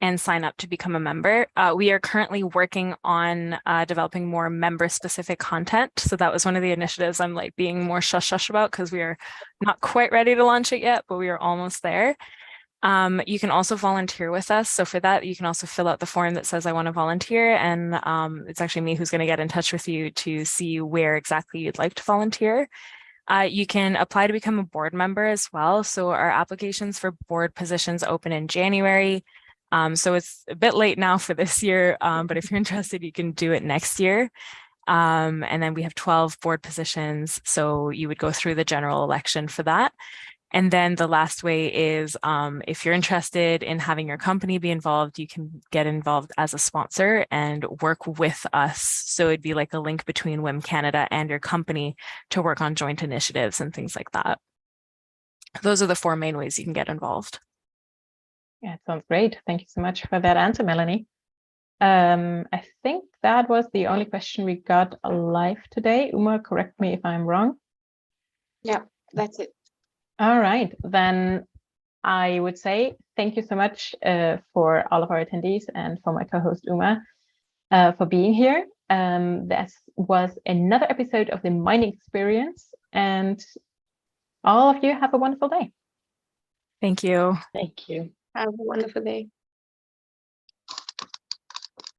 and sign up to become a member. We are currently working on developing more member-specific content. So that was one of the initiatives I'm like being more shush about because we are not quite ready to launch it yet, but we are almost there. You can also volunteer with us. So for that, you can also fill out the form that says I want to volunteer. And it's actually me who's going to get in touch with you to see where exactly you'd like to volunteer. You can apply to become a board member as well. So our applications for board positions open in January. So it's a bit late now for this year, but if you're interested, you can do it next year. And then we have 12 board positions. So you would go through the general election for that. And then the last way is if you're interested in having your company be involved, you can get involved as a sponsor and work with us. So it'd be like a link between WIM Canada and your company to work on joint initiatives and things like that. Those are the 4 main ways you can get involved. Yeah, it sounds great. Thank you so much for that answer, Melanie. I think that was the only question we got live today. Uma, correct me if I'm wrong. Yeah, that's it. All right, then I would say thank you so much for all of our attendees and for my co-host Uma for being here. This was another episode of the Mining Experience, and All of you have a wonderful day. Thank you. Thank you. Have a wonderful day.